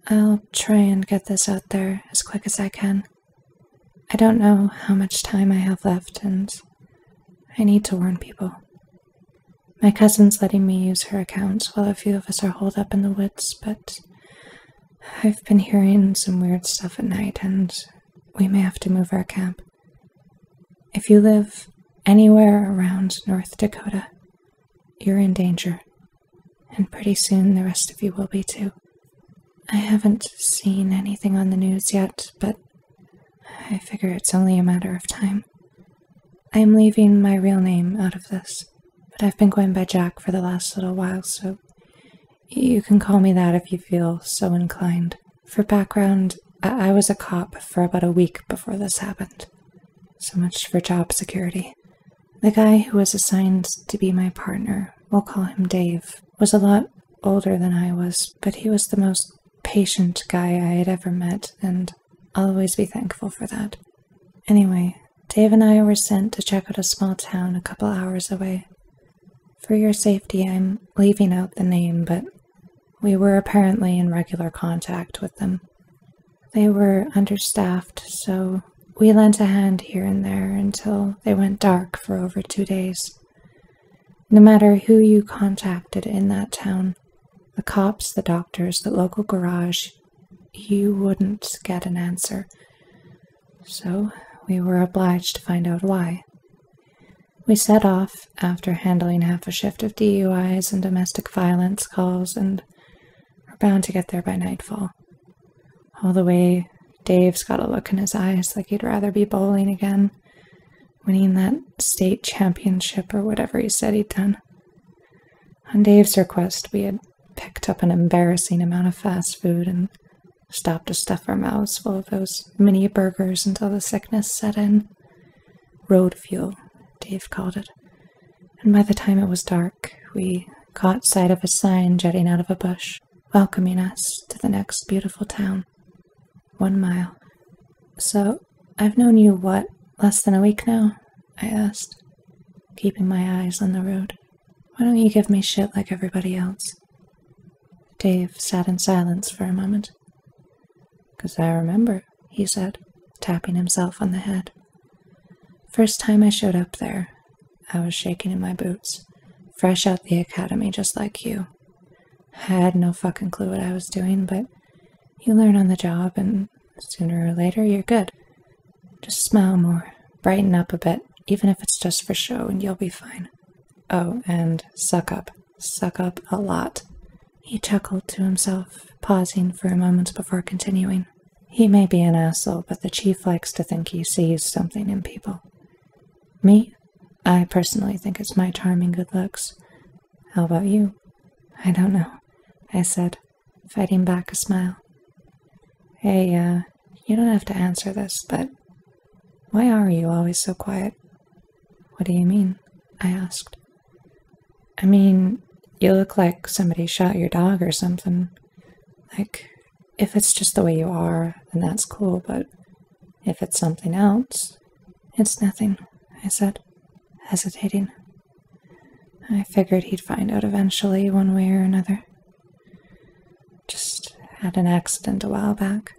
I'll try and get this out there as quick as I can. I don't know how much time I have left, and I need to warn people. My cousin's letting me use her account while a few of us are holed up in the woods, but I've been hearing some weird stuff at night, and we may have to move our camp. If you live anywhere around North Dakota, you're in danger, and pretty soon the rest of you will be too. I haven't seen anything on the news yet, but I figure it's only a matter of time. I am leaving my real name out of this, but I've been going by Jack for the last little while, so you can call me that if you feel so inclined. For background, I was a cop for about a week before this happened. So much for job security. The guy who was assigned to be my partner, we'll call him Dave, was a lot older than I was, but he was the most patient guy I had ever met, and I'll always be thankful for that. Anyway, Dave and I were sent to check out a small town a couple hours away. For your safety, I'm leaving out the name, but we were apparently in regular contact with them. They were understaffed, so we lent a hand here and there until they went dark for over 2 days. No matter who you contacted in that town, the cops, the doctors, the local garage, you wouldn't get an answer. So we were obliged to find out why. We set off after handling half a shift of DUIs and domestic violence calls, and we're bound to get there by nightfall. All the way, Dave's got a look in his eyes like he'd rather be bowling again, winning that state championship or whatever he said he'd done. On Dave's request, we had picked up an embarrassing amount of fast food and stopped to stuff our mouths full of those mini burgers until the sickness set in. Road fuel, Dave called it. And by the time it was dark, we caught sight of a sign jutting out of a bush, welcoming us to the next beautiful town. 1 mile. So, I've known you, what, less than a week now? I asked, keeping my eyes on the road. Why don't you give me shit like everybody else? Dave sat in silence for a moment. 'Cause I remember, he said, tapping himself on the head. First time I showed up there, I was shaking in my boots, fresh out the academy just like you. I had no fucking clue what I was doing, but you learn on the job, and sooner or later you're good. Just smile more, brighten up a bit, even if it's just for show, and you'll be fine. Oh, and suck up a lot. He chuckled to himself, pausing for a moment before continuing. He may be an asshole, but the chief likes to think he sees something in people. Me? I personally think it's my charming good looks. How about you? I don't know, I said, fighting back a smile. Hey, you don't have to answer this, but why are you always so quiet? What do you mean? I asked. I mean, you look like somebody shot your dog or something. Like, if it's just the way you are, then that's cool, but if it's something else... It's nothing, I said, hesitating. I figured he'd find out eventually, one way or another. Just had an accident a while back.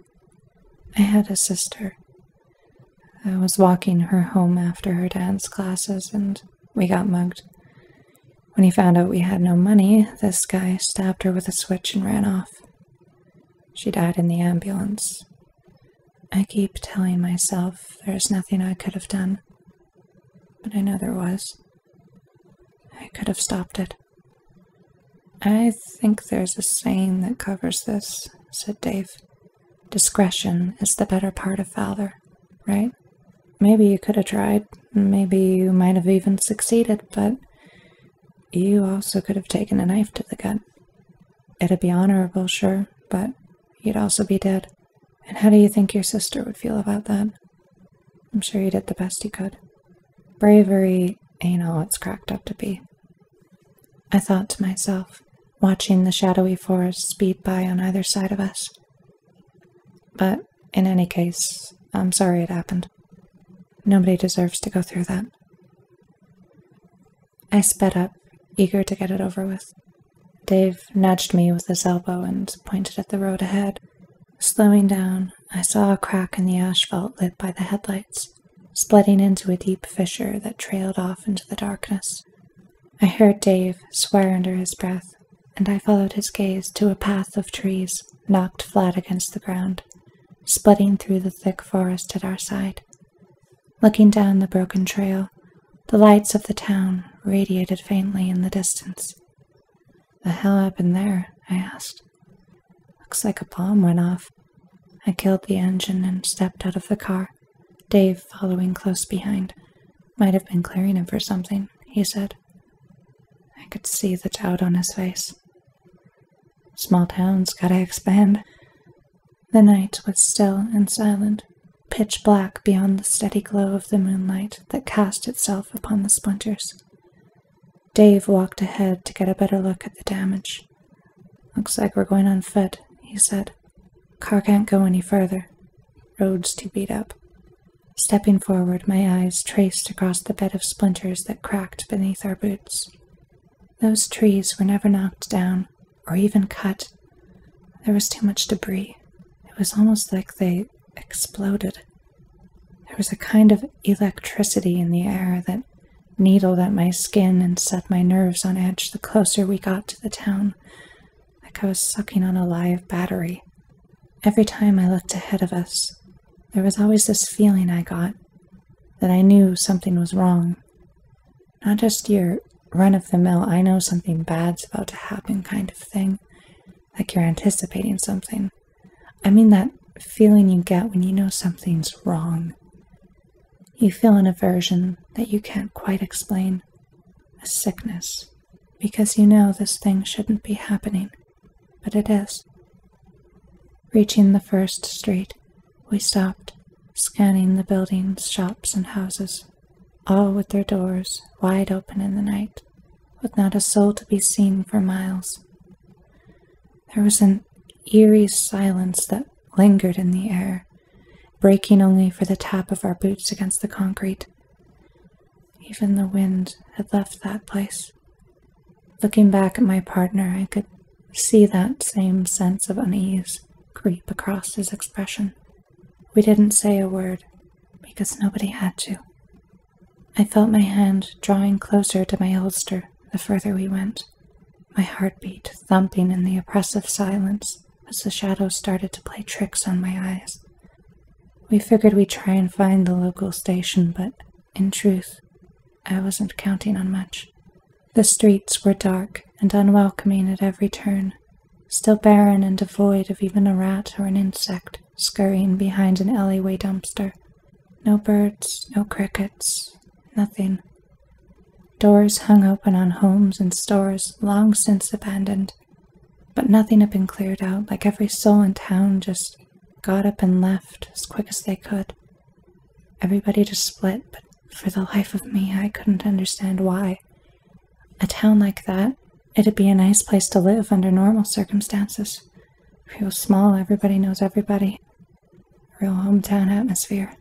I had a sister. I was walking her home after her dance classes, and we got mugged. When he found out we had no money, this guy stabbed her with a switch and ran off. She died in the ambulance. I keep telling myself there's nothing I could have done, but I know there was. I could have stopped it. I think there's a saying that covers this, said Dave. Discretion is the better part of valor, right? Maybe you could have tried, maybe you might have even succeeded, but you also could have taken a knife to the gut. It'd be honorable, sure, but you'd also be dead. And how do you think your sister would feel about that? I'm sure you did the best you could. Bravery ain't all it's cracked up to be. I thought to myself, watching the shadowy forest speed by on either side of us. But in any case, I'm sorry it happened. Nobody deserves to go through that. I sped up, eager to get it over with. Dave nudged me with his elbow and pointed at the road ahead. Slowing down, I saw a crack in the asphalt lit by the headlights, splitting into a deep fissure that trailed off into the darkness. I heard Dave swear under his breath, and I followed his gaze to a path of trees knocked flat against the ground, splitting through the thick forest at our side. Looking down the broken trail, the lights of the town radiated faintly in the distance. "The hell happened there?" I asked. "Looks like a bomb went off." I killed the engine and stepped out of the car, Dave following close behind. "Might have been clearing it for something," he said. I could see the doubt on his face. "Small towns gotta expand." The night was still and silent, pitch black beyond the steady glow of the moonlight that cast itself upon the splinters. Dave walked ahead to get a better look at the damage. "Looks like we're going on foot," he said. "Car can't go any further. Road's too beat up." Stepping forward, my eyes traced across the bed of splinters that cracked beneath our boots. Those trees were never knocked down, or even cut. There was too much debris. It was almost like they exploded. There was a kind of electricity in the air that needled at my skin and set my nerves on edge the closer we got to the town, like I was sucking on a live battery. Every time I looked ahead of us, there was always this feeling I got that I knew something was wrong. Not just your run-of-the-mill, I know something bad's about to happen kind of thing, like you're anticipating something. I mean that feeling you get when you know something's wrong. You feel an aversion that you can't quite explain, a sickness, because you know this thing shouldn't be happening, but it is. Reaching the first street, we stopped, scanning the buildings, shops, and houses, all with their doors wide open in the night, with not a soul to be seen for miles. There was an eerie silence that lingered in the air, breaking only for the tap of our boots against the concrete. Even the wind had left that place. Looking back at my partner, I could see that same sense of unease creep across his expression. We didn't say a word, because nobody had to. I felt my hand drawing closer to my holster the further we went, my heartbeat thumping in the oppressive silence as the shadows started to play tricks on my eyes. We figured we'd try and find the local station, but in truth, I wasn't counting on much. The streets were dark and unwelcoming at every turn, still barren and devoid of even a rat or an insect scurrying behind an alleyway dumpster. No birds, no crickets, nothing. Doors hung open on homes and stores long since abandoned, but nothing had been cleared out, like every soul in town just got up and left as quick as they could. Everybody just split, but for the life of me, I couldn't understand why. A town like that, it'd be a nice place to live under normal circumstances. Real small, everybody knows everybody. Real hometown atmosphere.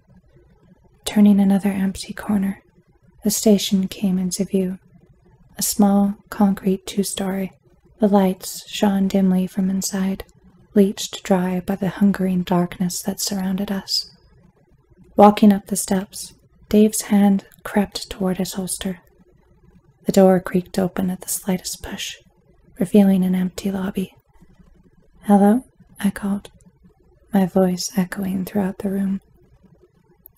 Turning another empty corner, the station came into view. A small, concrete two-story. The lights shone dimly from inside, bleached dry by the hungering darkness that surrounded us. Walking up the steps, Dave's hand crept toward his holster. The door creaked open at the slightest push, revealing an empty lobby. "Hello?" I called, my voice echoing throughout the room.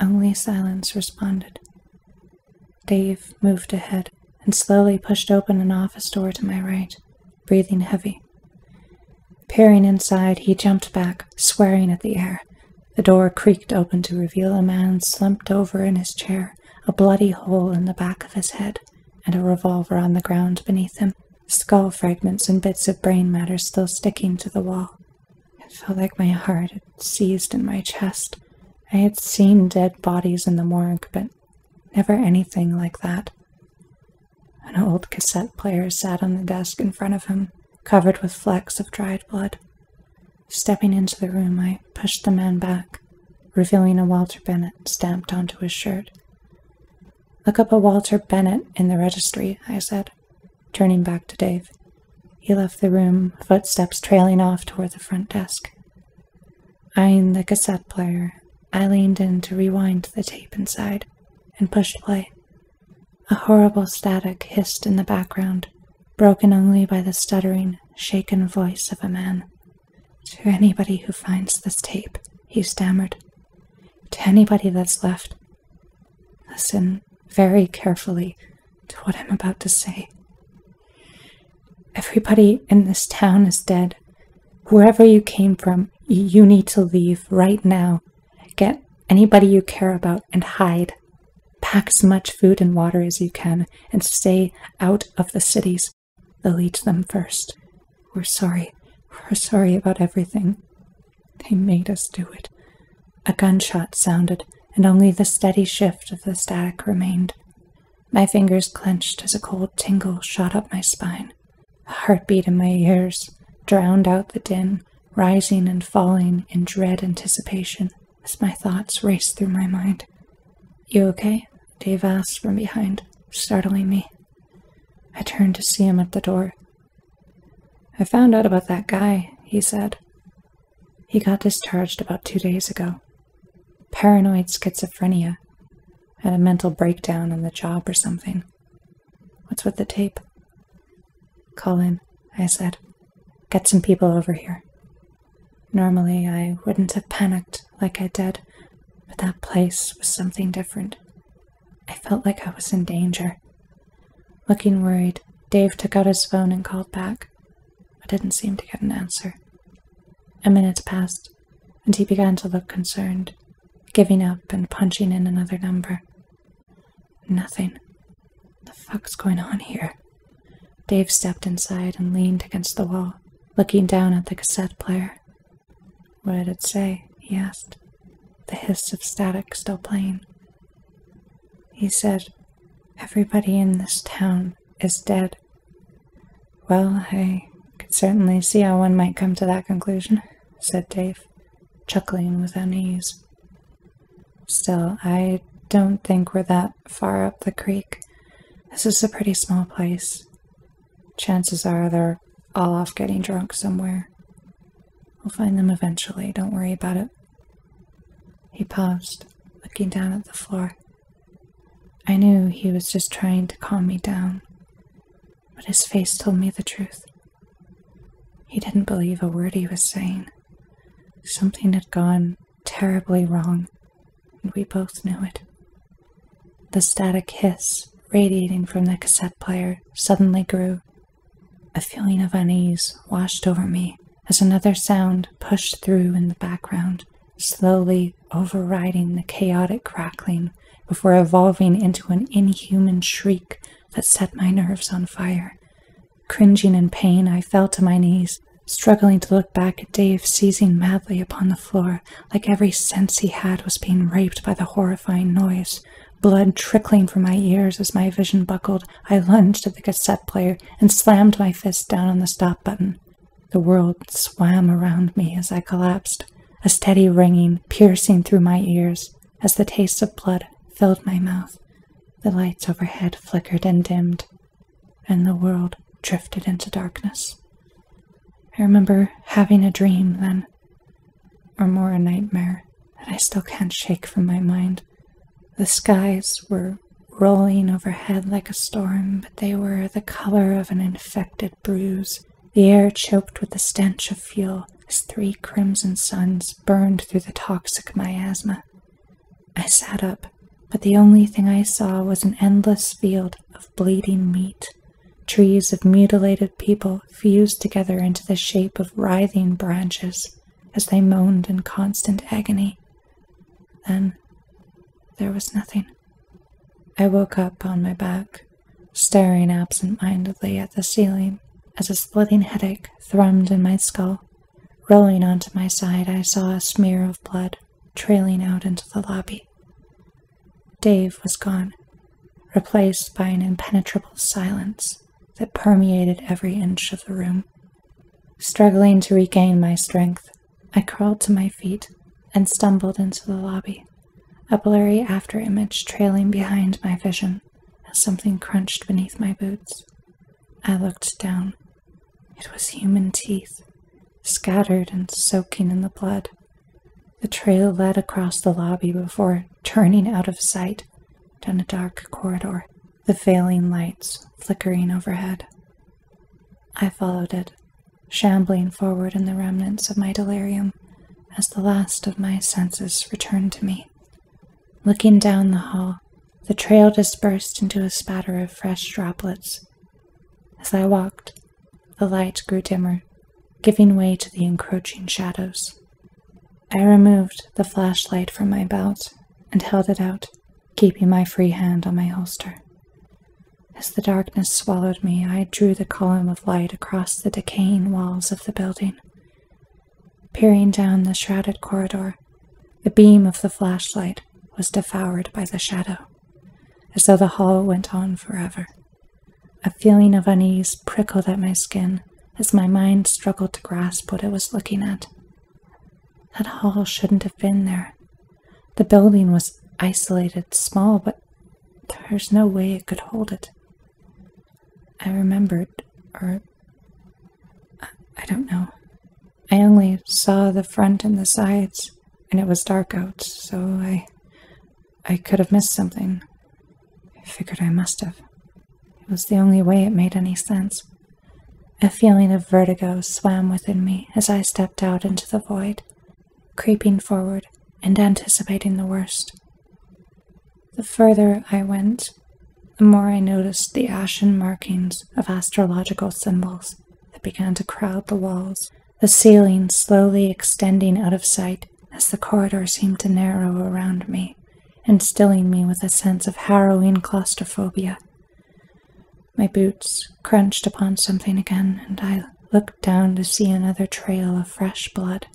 Only silence responded. Dave moved ahead and slowly pushed open an office door to my right, breathing heavy. Peering inside, he jumped back, swearing at the air. The door creaked open to reveal a man slumped over in his chair, a bloody hole in the back of his head, and a revolver on the ground beneath him, skull fragments and bits of brain matter still sticking to the wall. It felt like my heart had seized in my chest. I had seen dead bodies in the morgue, but never anything like that. An old cassette player sat on the desk in front of him, covered with flecks of dried blood. Stepping into the room, I pushed the man back, revealing a Walter Bennett stamped onto his shirt. "Look up a Walter Bennett in the registry," I said, turning back to Dave. He left the room, footsteps trailing off toward the front desk. Eyeing the cassette player, I leaned in to rewind the tape inside and pushed play. A horrible static hissed in the background, broken only by the stuttering, shaken voice of a man. "To anybody who finds this tape," he stammered. "To anybody that's left, listen very carefully to what I'm about to say. Everybody in this town is dead. Wherever you came from, you need to leave right now. Get anybody you care about and hide. Pack as much food and water as you can and stay out of the cities. They'll eat them first. We're sorry. We're sorry about everything. They made us do it." A gunshot sounded, and only the steady shift of the static remained. My fingers clenched as a cold tingle shot up my spine. A heartbeat in my ears drowned out the din, rising and falling in dread anticipation as my thoughts raced through my mind. "You okay?" Dave asked from behind, startling me. I turned to see him at the door. "I found out about that guy," he said. "He got discharged about 2 days ago. Paranoid schizophrenia. Had a mental breakdown on the job or something. What's with the tape?" "Call in," I said. "Get some people over here." Normally, I wouldn't have panicked like I did, but that place was something different. I felt like I was in danger. Looking worried, Dave took out his phone and called back, but didn't seem to get an answer. A minute passed, and he began to look concerned, giving up and punching in another number. Nothing. The fuck's going on here? Dave stepped inside and leaned against the wall, looking down at the cassette player. "What did it say?" he asked, the hiss of static still playing. He said, "Everybody in this town is dead." "Well, I could certainly see how one might come to that conclusion," said Dave, chuckling with unease. "Still, I don't think we're that far up the creek. This is a pretty small place. Chances are they're all off getting drunk somewhere. We'll find them eventually, don't worry about it." He paused, looking down at the floor. I knew he was just trying to calm me down, but his face told me the truth. He didn't believe a word he was saying. Something had gone terribly wrong, and we both knew it. The static hiss radiating from the cassette player suddenly grew. A feeling of unease washed over me as another sound pushed through in the background, slowly overriding the chaotic crackling before evolving into an inhuman shriek that set my nerves on fire. Cringing in pain, I fell to my knees, struggling to look back at Dave seizing madly upon the floor, like every sense he had was being raped by the horrifying noise. Blood trickling from my ears as my vision buckled, I lunged at the cassette player and slammed my fist down on the stop button. The world swam around me as I collapsed, a steady ringing piercing through my ears as the taste of blood filled my mouth. The lights overhead flickered and dimmed, and the world drifted into darkness. I remember having a dream then, or more a nightmare that I still can't shake from my mind. The skies were rolling overhead like a storm, but they were the color of an infected bruise. The air choked with the stench of fuel as 3 crimson suns burned through the toxic miasma. I sat up, but the only thing I saw was an endless field of bleeding meat. Trees of mutilated people fused together into the shape of writhing branches as they moaned in constant agony. Then there was nothing. I woke up on my back, staring absent-mindedly at the ceiling as a splitting headache thrummed in my skull. Rolling onto my side, I saw a smear of blood trailing out into the lobby. Dave was gone, replaced by an impenetrable silence that permeated every inch of the room. Struggling to regain my strength, I crawled to my feet and stumbled into the lobby, a blurry after-image trailing behind my vision as something crunched beneath my boots. I looked down. It was human teeth, scattered and soaking in the blood. The trail led across the lobby before turning out of sight down a dark corridor, the failing lights flickering overhead. I followed it, shambling forward in the remnants of my delirium as the last of my senses returned to me. Looking down the hall, the trail dispersed into a spatter of fresh droplets. As I walked, the light grew dimmer, giving way to the encroaching shadows. I removed the flashlight from my belt and held it out, keeping my free hand on my holster. As the darkness swallowed me, I drew the column of light across the decaying walls of the building. Peering down the shrouded corridor, the beam of the flashlight was devoured by the shadow, as though the hall went on forever. A feeling of unease prickled at my skin as my mind struggled to grasp what it was looking at. That hall shouldn't have been there. The building was isolated, small, but there's no way it could hold it. I remembered, or I don't know. I only saw the front and the sides, and it was dark out, so I could have missed something. I figured I must have. It was the only way it made any sense. A feeling of vertigo swam within me as I stepped out into the void, creeping forward and anticipating the worst. The further I went, the more I noticed the ashen markings of astrological symbols that began to crowd the walls, the ceiling slowly extending out of sight as the corridor seemed to narrow around me, instilling me with a sense of harrowing claustrophobia. My boots crunched upon something again, and I looked down to see another trail of fresh blood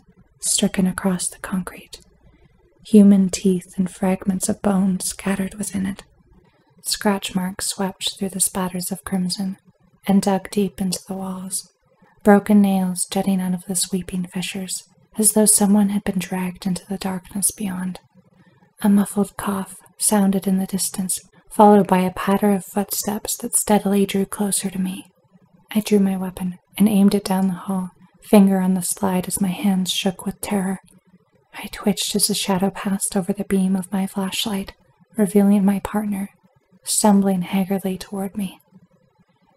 stricken across the concrete, human teeth and fragments of bone scattered within it. Scratch marks swept through the spatters of crimson and dug deep into the walls, broken nails jutting out of the sweeping fissures, as though someone had been dragged into the darkness beyond. A muffled cough sounded in the distance, followed by a patter of footsteps that steadily drew closer to me. I drew my weapon and aimed it down the hall, finger on the slide as my hands shook with terror. I twitched as a shadow passed over the beam of my flashlight, revealing my partner, stumbling haggardly toward me.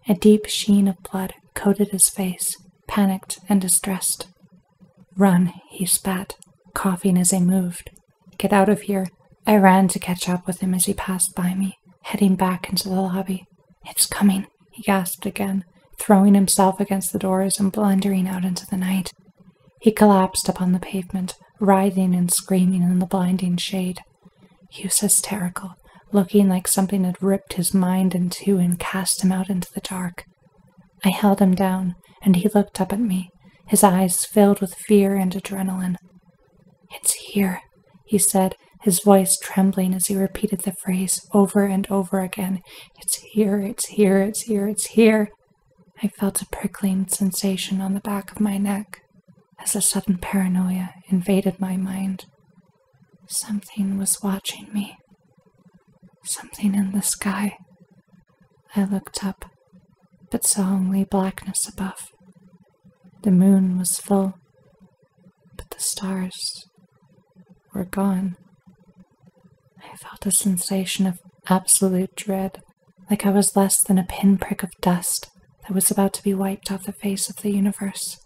A deep sheen of blood coated his face, panicked and distressed. "Run," he spat, coughing as I moved. "Get out of here." I ran to catch up with him as he passed by me, heading back into the lobby. "It's coming," he gasped again, throwing himself against the doors and blundering out into the night. He collapsed upon the pavement, writhing and screaming in the blinding shade. He was hysterical, looking like something had ripped his mind in two and cast him out into the dark. I held him down, and he looked up at me, his eyes filled with fear and adrenaline. "It's here," he said, his voice trembling as he repeated the phrase over and over again. "It's here, it's here, it's here, it's here." I felt a prickling sensation on the back of my neck as a sudden paranoia invaded my mind. Something was watching me. Something in the sky. I looked up, but saw only blackness above. The moon was full, but the stars were gone. I felt a sensation of absolute dread, like I was less than a pinprick of dust that was about to be wiped off the face of the universe.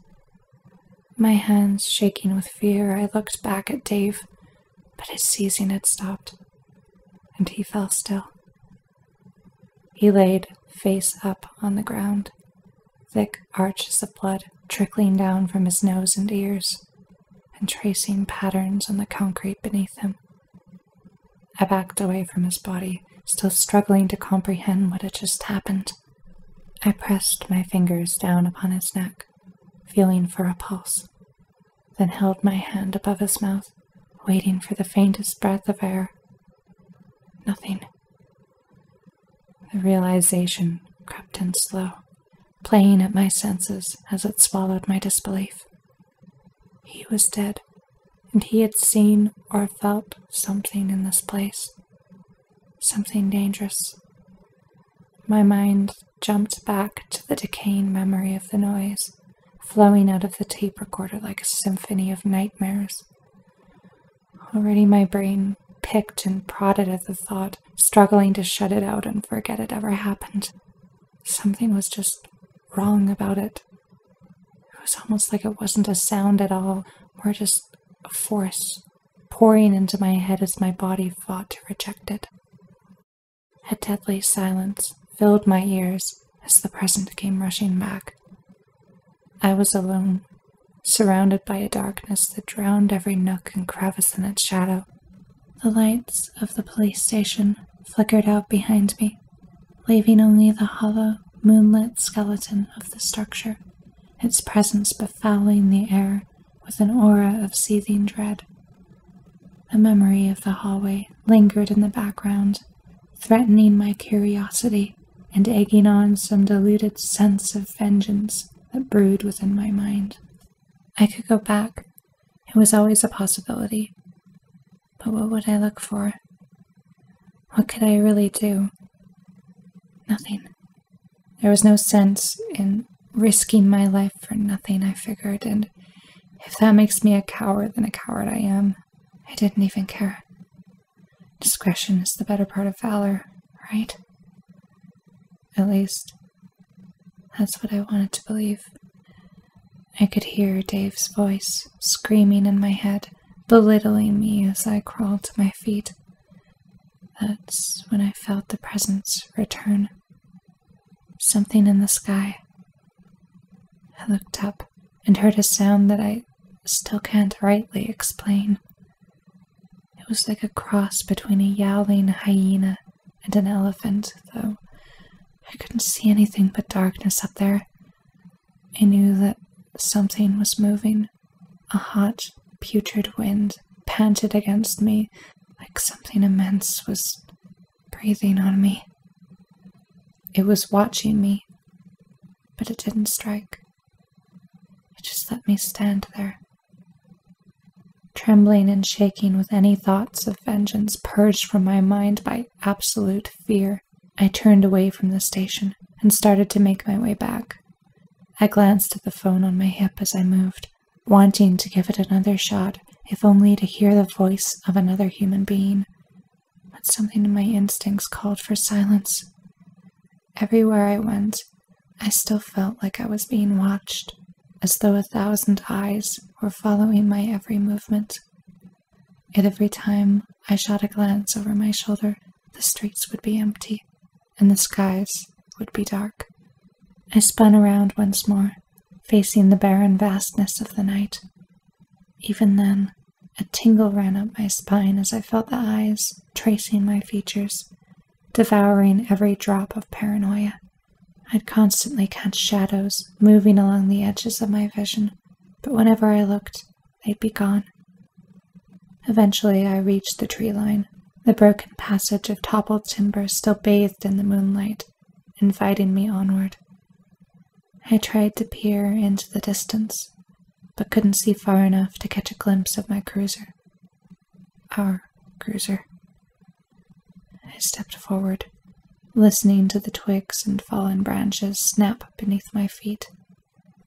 My hands shaking with fear, I looked back at Dave, but his seizing had stopped, and he fell still. He laid face up on the ground, thick arches of blood trickling down from his nose and ears, and tracing patterns on the concrete beneath him. I backed away from his body, still struggling to comprehend what had just happened. I pressed my fingers down upon his neck, feeling for a pulse, then held my hand above his mouth, waiting for the faintest breath of air. Nothing. The realization crept in slow, playing at my senses as it swallowed my disbelief. He was dead, and he had seen or felt something in this place. Something dangerous. My mind jumped back to the decaying memory of the noise, flowing out of the tape recorder like a symphony of nightmares. Already my brain picked and prodded at the thought, struggling to shut it out and forget it ever happened. Something was just wrong about it. It was almost like it wasn't a sound at all, or just a force pouring into my head as my body fought to reject it. A deadly silence filled my ears as the present came rushing back. I was alone, surrounded by a darkness that drowned every nook and crevice in its shadow. The lights of the police station flickered out behind me, leaving only the hollow, moonlit skeleton of the structure, its presence befouling the air with an aura of seething dread. The memory of the hallway lingered in the background, threatening my curiosity and egging on some diluted sense of vengeance that brewed within my mind. I could go back. It was always a possibility. But what would I look for? What could I really do? Nothing. There was no sense in risking my life for nothing, I figured, and if that makes me a coward, then a coward I am. I didn't even care. Discretion is the better part of valor, right? At least, that's what I wanted to believe. I could hear Dave's voice screaming in my head, belittling me as I crawled to my feet. That's when I felt the presence return. Something in the sky. I looked up and heard a sound that I still can't rightly explain. It was like a cross between a yowling hyena and an elephant, though I couldn't see anything but darkness up there. I knew that something was moving. A hot, putrid wind panted against me like something immense was breathing on me. It was watching me, but it didn't strike. It just let me stand there. Trembling and shaking with any thoughts of vengeance purged from my mind by absolute fear, I turned away from the station and started to make my way back. I glanced at the phone on my hip as I moved, wanting to give it another shot, if only to hear the voice of another human being. But something in my instincts called for silence. Everywhere I went, I still felt like I was being watched, as though 1,000 eyes were following my every movement. Yet every time I shot a glance over my shoulder, the streets would be empty, and the skies would be dark. I spun around once more, facing the barren vastness of the night. Even then, a tingle ran up my spine as I felt the eyes tracing my features, devouring every drop of paranoia. I'd constantly catch shadows moving along the edges of my vision, but whenever I looked, they'd be gone. Eventually, I reached the tree line, the broken passage of toppled timber still bathed in the moonlight, inviting me onward. I tried to peer into the distance, but couldn't see far enough to catch a glimpse of my cruiser. Our cruiser. I stepped forward, listening to the twigs and fallen branches snap beneath my feet.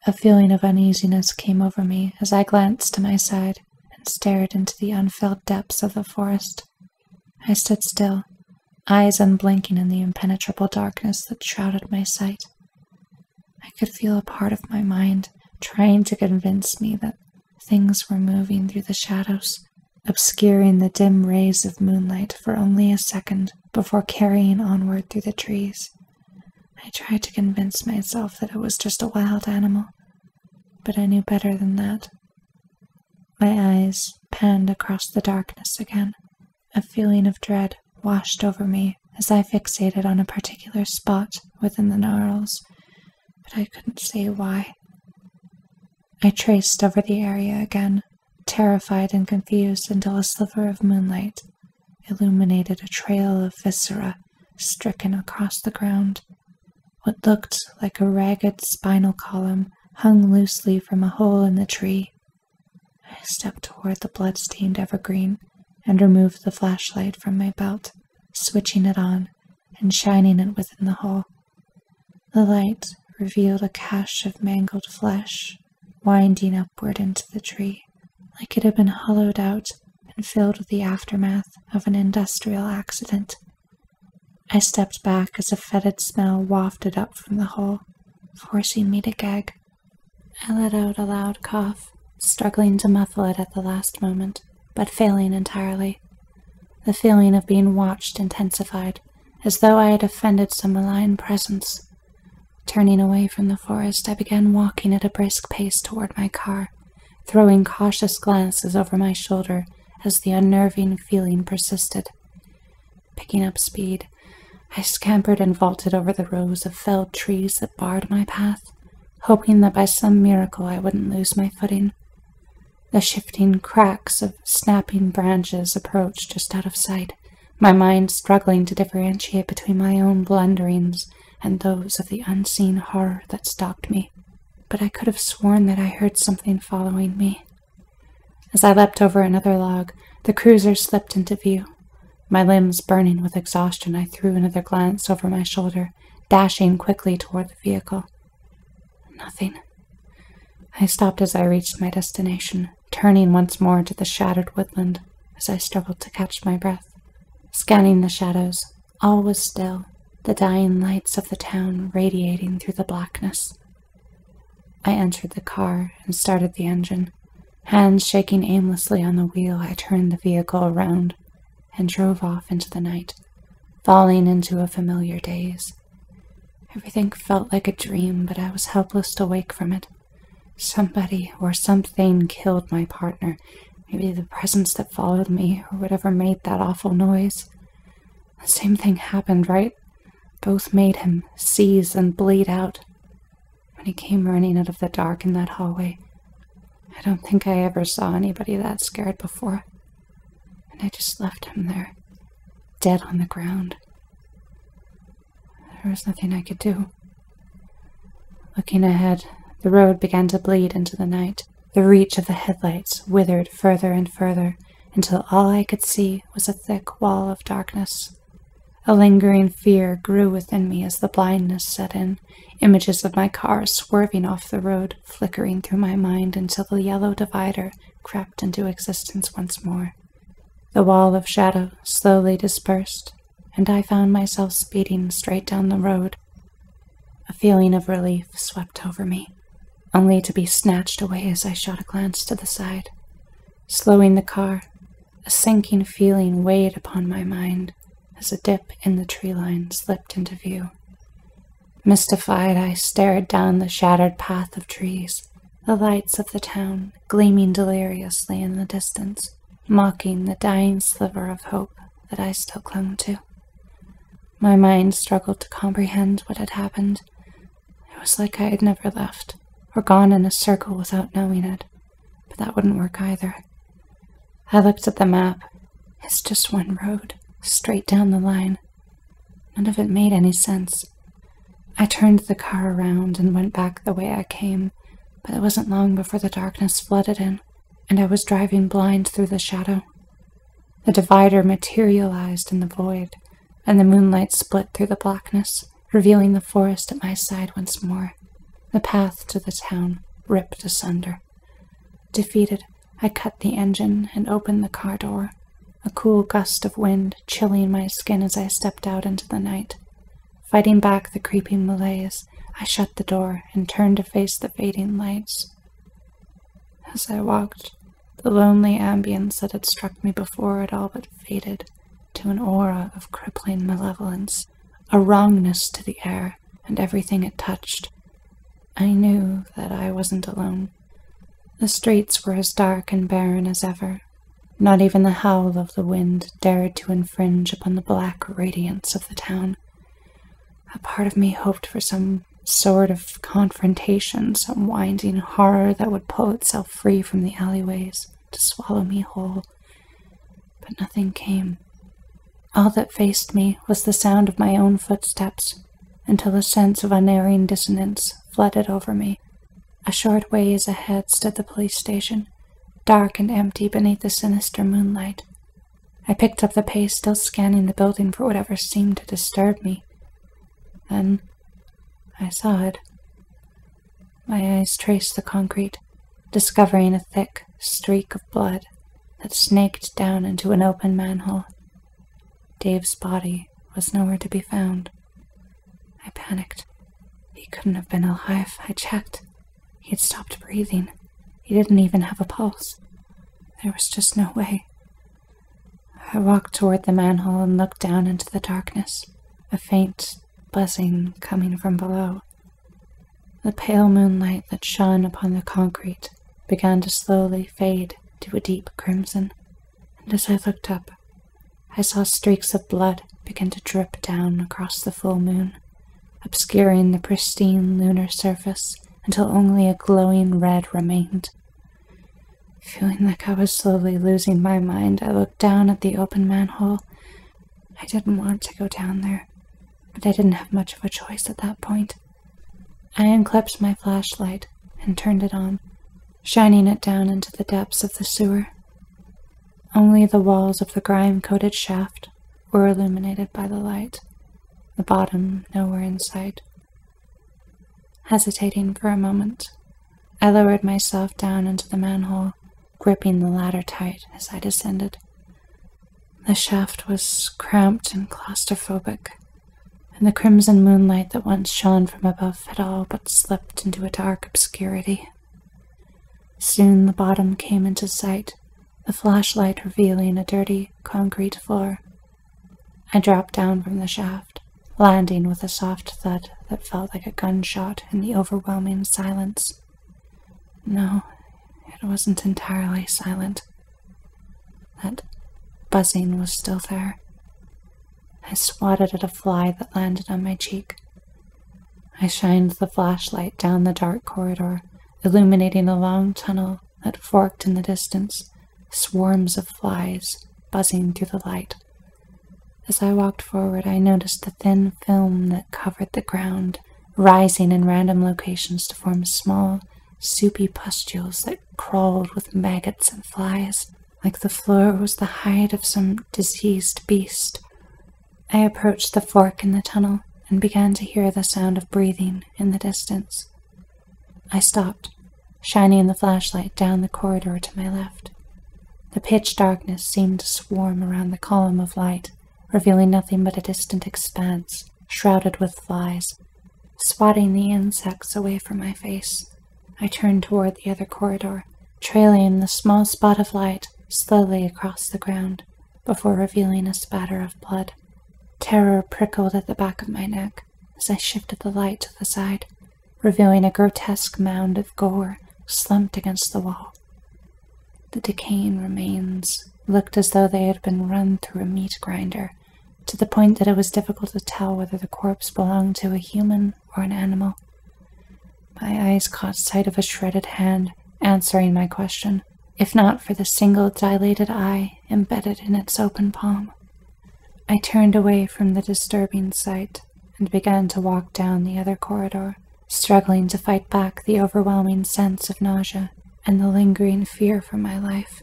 A feeling of uneasiness came over me as I glanced to my side and stared into the unfilled depths of the forest. I stood still, eyes unblinking in the impenetrable darkness that shrouded my sight. I could feel a part of my mind trying to convince me that things were moving through the shadows, obscuring the dim rays of moonlight for only a second before carrying onward through the trees. I tried to convince myself that it was just a wild animal, but I knew better than that. My eyes panned across the darkness again. A feeling of dread washed over me as I fixated on a particular spot within the gnarls, but I couldn't say why. I traced over the area again, terrified and confused until a sliver of moonlight illuminated a trail of viscera stricken across the ground. What looked like a ragged spinal column hung loosely from a hole in the tree. I stepped toward the blood-stained evergreen and removed the flashlight from my belt, switching it on and shining it within the hole. The light revealed a cache of mangled flesh winding upward into the tree, like it had been hollowed out and filled with the aftermath of an industrial accident. I stepped back as a fetid smell wafted up from the hole, forcing me to gag. I let out a loud cough, struggling to muffle it at the last moment, but failing entirely. The feeling of being watched intensified, as though I had offended some malign presence. Turning away from the forest, I began walking at a brisk pace toward my car, throwing cautious glances over my shoulder as the unnerving feeling persisted. Picking up speed, I scampered and vaulted over the rows of felled trees that barred my path, hoping that by some miracle I wouldn't lose my footing. The shifting cracks of snapping branches approached just out of sight, my mind struggling to differentiate between my own blunderings and those of the unseen horror that stalked me. But I could have sworn that I heard something following me. As I leapt over another log, the cruiser slipped into view. My limbs burning with exhaustion, I threw another glance over my shoulder, dashing quickly toward the vehicle. Nothing. I stopped as I reached my destination, turning once more to the shattered woodland as I struggled to catch my breath. Scanning the shadows, all was still, the dying lights of the town radiating through the blackness. I entered the car and started the engine. Hands shaking aimlessly on the wheel, I turned the vehicle around and drove off into the night, falling into a familiar daze. Everything felt like a dream, but I was helpless to wake from it. Somebody or something killed my partner, maybe the presence that followed me or whatever made that awful noise. The same thing happened, right? Both made him seize and bleed out. When he came running out of the dark in that hallway, I don't think I ever saw anybody that scared before. And I just left him there, dead on the ground. There was nothing I could do. Looking ahead, the road began to bleed into the night. The reach of the headlights withered further and further until all I could see was a thick wall of darkness. A lingering fear grew within me as the blindness set in, images of my car swerving off the road flickering through my mind until the yellow divider crept into existence once more. The wall of shadow slowly dispersed, and I found myself speeding straight down the road. A feeling of relief swept over me, only to be snatched away as I shot a glance to the side. Slowing the car, a sinking feeling weighed upon my mind as a dip in the tree line slipped into view. Mystified, I stared down the shattered path of trees, the lights of the town gleaming deliriously in the distance, mocking the dying sliver of hope that I still clung to. My mind struggled to comprehend what had happened. It was like I had never left, or gone in a circle without knowing it, but that wouldn't work either. I looked at the map. It's just one road, straight down the line. None of it made any sense. I turned the car around and went back the way I came, but it wasn't long before the darkness flooded in, and I was driving blind through the shadow. The divider materialized in the void, and the moonlight split through the blackness, revealing the forest at my side once more. The path to the town ripped asunder. Defeated, I cut the engine and opened the car door, a cool gust of wind chilling my skin as I stepped out into the night. Fighting back the creeping malaise, I shut the door and turned to face the fading lights. As I walked, the lonely ambience that had struck me before had all but faded to an aura of crippling malevolence, a wrongness to the air and everything it touched. I knew that I wasn't alone. The streets were as dark and barren as ever. Not even the howl of the wind dared to infringe upon the black radiance of the town. A part of me hoped for some sort of confrontation, some winding horror that would pull itself free from the alleyways to swallow me whole. But nothing came. All that faced me was the sound of my own footsteps, until a sense of unerring dissonance flooded over me. A short ways ahead stood the police station, dark and empty beneath the sinister moonlight. I picked up the pace, still scanning the building for whatever seemed to disturb me. Then I saw it. My eyes traced the concrete, discovering a thick streak of blood that snaked down into an open manhole. Dave's body was nowhere to be found. I panicked. He couldn't have been alive. I checked. He had stopped breathing. He didn't even have a pulse. There was just no way. I walked toward the manhole and looked down into the darkness, a faint buzzing coming from below. The pale moonlight that shone upon the concrete began to slowly fade to a deep crimson, and as I looked up, I saw streaks of blood begin to drip down across the full moon, obscuring the pristine lunar surface until only a glowing red remained. Feeling like I was slowly losing my mind, I looked down at the open manhole. I didn't want to go down there, but I didn't have much of a choice at that point. I unclipped my flashlight and turned it on, shining it down into the depths of the sewer. Only the walls of the grime-coated shaft were illuminated by the light, the bottom nowhere in sight. Hesitating for a moment, I lowered myself down into the manhole, gripping the ladder tight as I descended. The shaft was cramped and claustrophobic, and the crimson moonlight that once shone from above had all but slipped into a dark obscurity. Soon the bottom came into sight, the flashlight revealing a dirty concrete floor. I dropped down from the shaft, landing with a soft thud that felt like a gunshot in the overwhelming silence. No, it wasn't entirely silent. That buzzing was still there. I swatted at a fly that landed on my cheek. I shined the flashlight down the dark corridor, illuminating a long tunnel that forked in the distance, swarms of flies buzzing through the light. As I walked forward, I noticed the thin film that covered the ground, rising in random locations to form small, soupy pustules that crawled with maggots and flies, like the floor was the hide of some diseased beast. I approached the fork in the tunnel and began to hear the sound of breathing in the distance. I stopped, shining the flashlight down the corridor to my left. The pitch darkness seemed to swarm around the column of light, revealing nothing but a distant expanse, shrouded with flies. Swatting the insects away from my face, I turned toward the other corridor, trailing the small spot of light slowly across the ground, before revealing a spatter of blood. Terror prickled at the back of my neck as I shifted the light to the side, revealing a grotesque mound of gore slumped against the wall. The decaying remains looked as though they had been run through a meat grinder, to the point that it was difficult to tell whether the corpse belonged to a human or an animal. My eyes caught sight of a shredded hand answering my question, if not for the single dilated eye embedded in its open palm. I turned away from the disturbing sight and began to walk down the other corridor, struggling to fight back the overwhelming sense of nausea and the lingering fear for my life.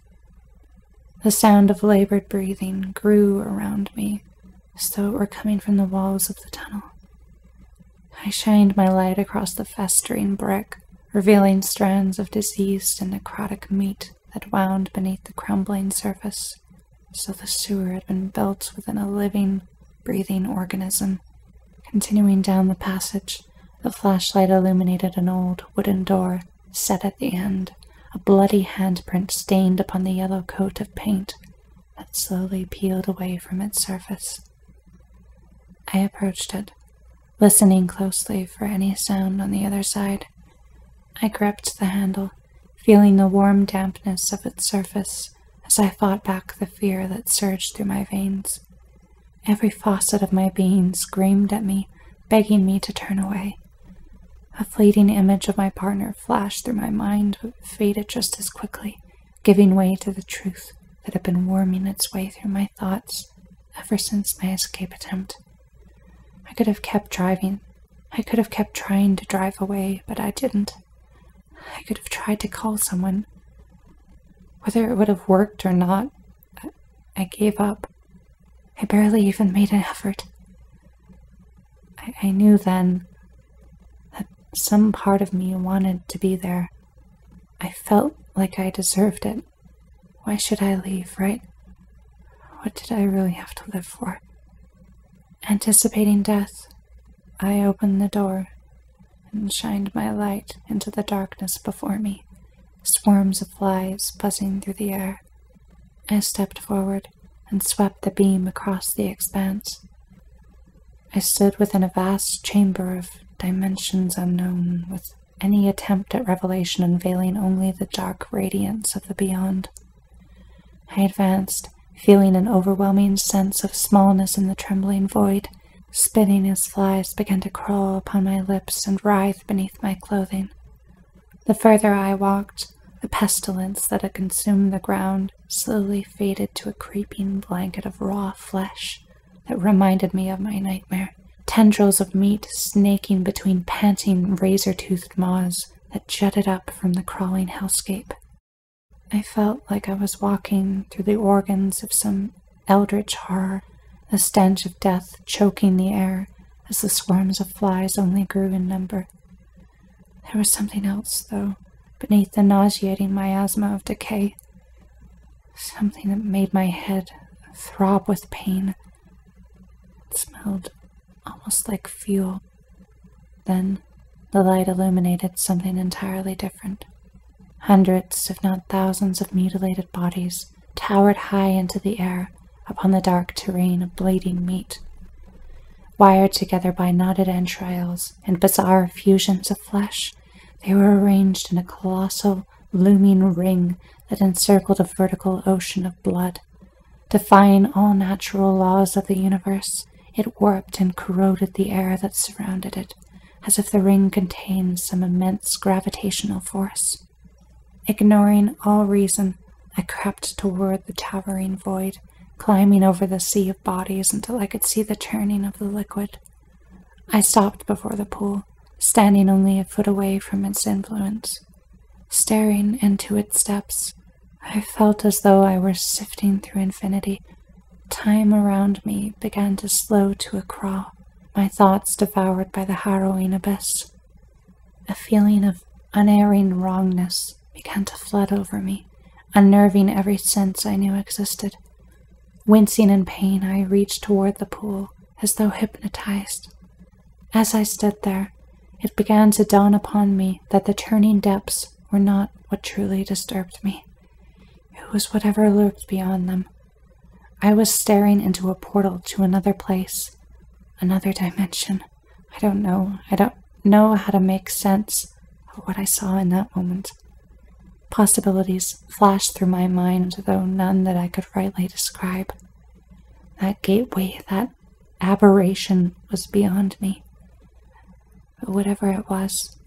The sound of labored breathing grew around me, as though it were coming from the walls of the tunnel. I shined my light across the festering brick, revealing strands of diseased and necrotic meat that wound beneath the crumbling surface, so the sewer had been built within a living, breathing organism. Continuing down the passage, the flashlight illuminated an old wooden door set at the end, a bloody handprint stained upon the yellow coat of paint that slowly peeled away from its surface. I approached it, listening closely for any sound on the other side. I gripped the handle, feeling the warm dampness of its surface as I fought back the fear that surged through my veins. Every facet of my being screamed at me, begging me to turn away. A fleeting image of my partner flashed through my mind, but faded just as quickly, giving way to the truth that had been worming its way through my thoughts ever since my escape attempt. I could have kept driving. I could have kept trying to drive away, but I didn't. I could have tried to call someone. Whether it would have worked or not, I gave up. I barely even made an effort. I knew then that some part of me wanted to be there. I felt like I deserved it, Why should I leave, right? What did I really have to live for? Anticipating death, I opened the door and shined my light into the darkness before me, swarms of flies buzzing through the air. I stepped forward and swept the beam across the expanse. I stood within a vast chamber of dimensions unknown, with any attempt at revelation unveiling only the dark radiance of the beyond. I advanced, feeling an overwhelming sense of smallness in the trembling void, spinning as flies began to crawl upon my lips and writhe beneath my clothing. The further I walked, the pestilence that had consumed the ground slowly faded to a creeping blanket of raw flesh that reminded me of my nightmare, tendrils of meat snaking between panting razor-toothed maws that jutted up from the crawling hellscape. I felt like I was walking through the organs of some eldritch horror, the stench of death choking the air as the swarms of flies only grew in number. There was something else, though, beneath the nauseating miasma of decay, something that made my head throb with pain. It smelled almost like fuel. Then the light illuminated something entirely different. Hundreds, if not thousands, of mutilated bodies towered high into the air upon the dark terrain of bleeding meat. Wired together by knotted entrails and bizarre fusions of flesh, they were arranged in a colossal, looming ring that encircled a vertical ocean of blood. Defying all natural laws of the universe, it warped and corroded the air that surrounded it, as if the ring contained some immense gravitational force. Ignoring all reason, I crept toward the towering void, climbing over the sea of bodies until I could see the churning of the liquid. I stopped before the pool, standing only a foot away from its influence. Staring into its depths, I felt as though I were sifting through infinity. Time around me began to slow to a crawl, my thoughts devoured by the harrowing abyss. A feeling of unerring wrongness began to flood over me, unnerving every sense I knew existed. Wincing in pain, I reached toward the pool, as though hypnotized. As I stood there, it began to dawn upon me that the turning depths were not what truly disturbed me. It was whatever lurked beyond them. I was staring into a portal to another place, another dimension. I don't know how to make sense of what I saw in that moment. Possibilities flashed through my mind, though none that I could rightly describe. That gateway, that aberration, was beyond me. But whatever it was,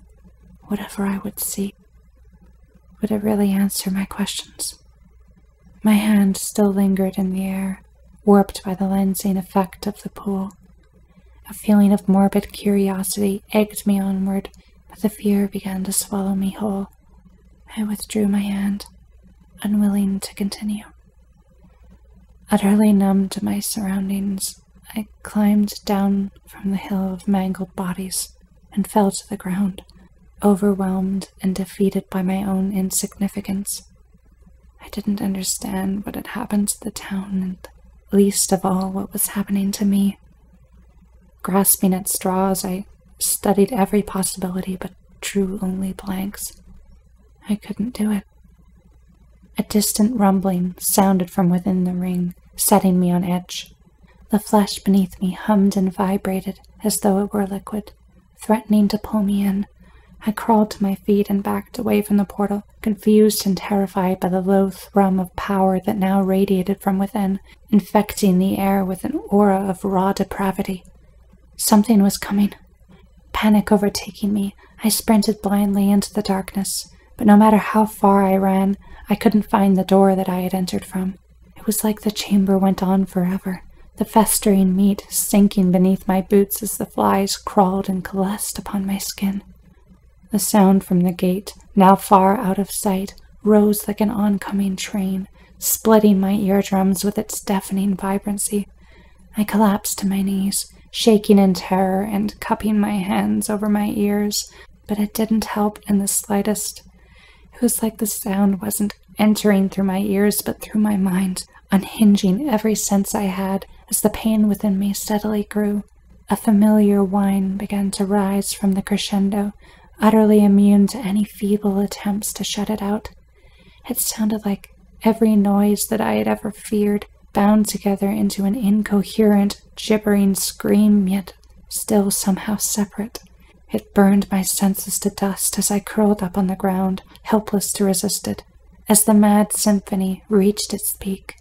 whatever I would see, would it really answer my questions? My hand still lingered in the air, warped by the lensing effect of the pool. A feeling of morbid curiosity egged me onward, but the fear began to swallow me whole. I withdrew my hand, unwilling to continue. Utterly numb to my surroundings, I climbed down from the hill of mangled bodies and fell to the ground, overwhelmed and defeated by my own insignificance. I didn't understand what had happened to the town, and least of all what was happening to me. Grasping at straws, I studied every possibility but drew only blanks. I couldn't do it. A distant rumbling sounded from within the ring, setting me on edge. The flesh beneath me hummed and vibrated as though it were liquid, threatening to pull me in. I crawled to my feet and backed away from the portal, confused and terrified by the low thrum of power that now radiated from within, infecting the air with an aura of raw depravity. Something was coming. Panic overtaking me, I sprinted blindly into the darkness. But no matter how far I ran, I couldn't find the door that I had entered from. It was like the chamber went on forever, the festering meat sinking beneath my boots as the flies crawled and coalesced upon my skin. The sound from the gate, now far out of sight, rose like an oncoming train, splitting my eardrums with its deafening vibrancy. I collapsed to my knees, shaking in terror and cupping my hands over my ears, but it didn't help in the slightest. It was like the sound wasn't entering through my ears but through my mind, unhinging every sense I had as the pain within me steadily grew. A familiar whine began to rise from the crescendo, utterly immune to any feeble attempts to shut it out. It sounded like every noise that I had ever feared, bound together into an incoherent, gibbering scream, yet still somehow separate. It burned my senses to dust as I curled up on the ground, helpless to resist it. As the mad symphony reached its peak,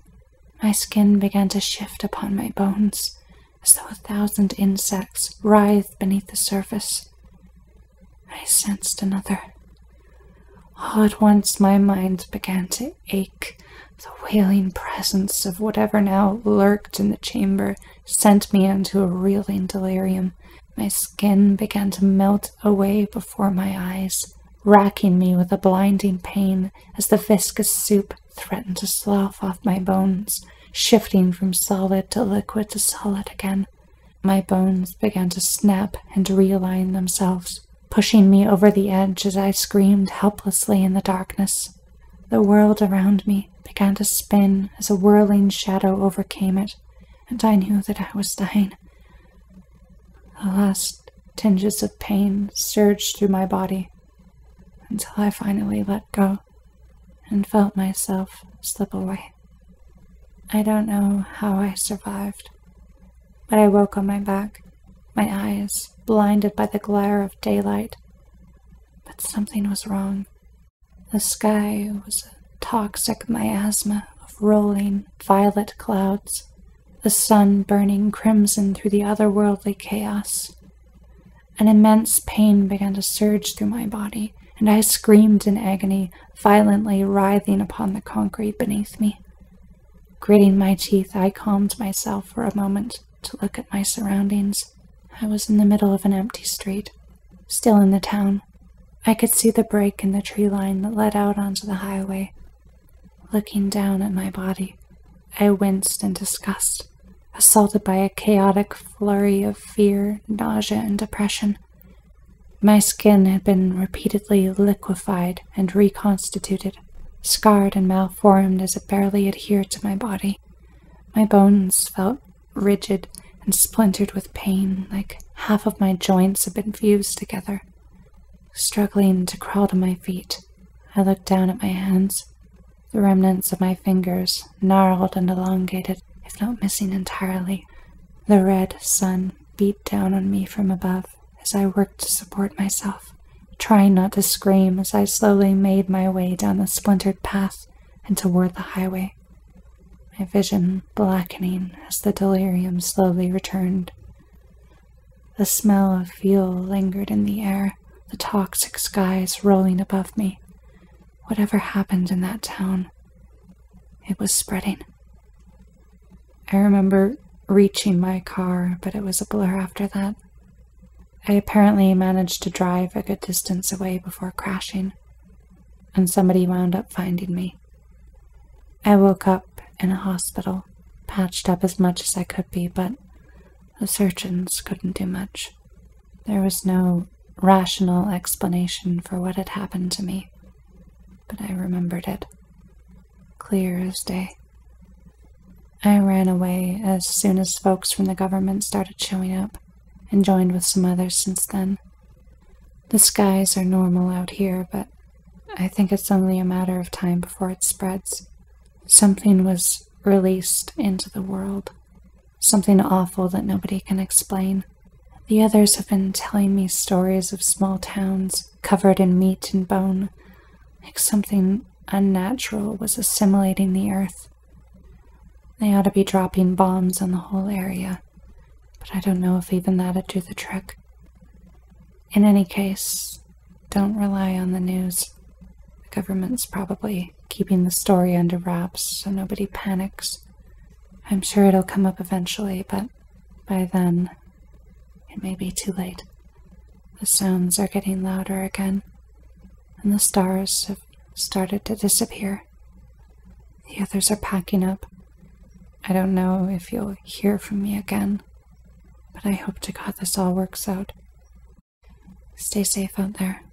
my skin began to shift upon my bones, as though 1,000 insects writhed beneath the surface. I sensed another. All at once my mind began to ache. The wailing presence of whatever now lurked in the chamber sent me into a reeling delirium. My skin began to melt away before my eyes, racking me with a blinding pain as the viscous soup threatened to slough off my bones, shifting from solid to liquid to solid again. My bones began to snap and realign themselves, pushing me over the edge as I screamed helplessly in the darkness. The world around me began to spin as a whirling shadow overcame it, and I knew that I was dying. The last tinges of pain surged through my body until I finally let go and felt myself slip away. I don't know how I survived, but I woke on my back, my eyes blinded by the glare of daylight. But something was wrong. The sky was a toxic miasma of rolling violet clouds, the sun burning crimson through the otherworldly chaos. An immense pain began to surge through my body, and I screamed in agony, violently writhing upon the concrete beneath me. Gritting my teeth, I calmed myself for a moment to look at my surroundings. I was in the middle of an empty street, still in the town. I could see the break in the tree line that led out onto the highway. Looking down at my body, I winced in disgust, assaulted by a chaotic flurry of fear, nausea, and depression. My skin had been repeatedly liquefied and reconstituted, scarred and malformed as it barely adhered to my body. My bones felt rigid and splintered with pain, like half of my joints had been fused together. Struggling to crawl to my feet, I looked down at my hands. The remnants of my fingers, gnarled and elongated, if not missing entirely. The red sun beat down on me from above as I worked to support myself, trying not to scream as I slowly made my way down the splintered path and toward the highway, my vision blackening as the delirium slowly returned. The smell of fuel lingered in the air, the toxic skies rolling above me. Whatever happened in that town, it was spreading. I remember reaching my car, but it was a blur after that. I apparently managed to drive a good distance away before crashing, and somebody wound up finding me. I woke up in a hospital, patched up as much as I could be, but the surgeons couldn't do much. There was no rational explanation for what had happened to me, but I remembered it, clear as day. I ran away as soon as folks from the government started showing up, and joined with some others since then. The skies are normal out here, but I think it's only a matter of time before it spreads. Something was released into the world, something awful that nobody can explain. The others have been telling me stories of small towns covered in meat and bone, like something unnatural was assimilating the earth. They ought to be dropping bombs on the whole area, but I don't know if even that'd do the trick. In any case, don't rely on the news. The government's probably keeping the story under wraps so nobody panics. I'm sure it'll come up eventually, but by then, it may be too late. The sounds are getting louder again, and the stars have started to disappear. The others are packing up. I don't know if you'll hear from me again, but I hope to God this all works out. Stay safe out there.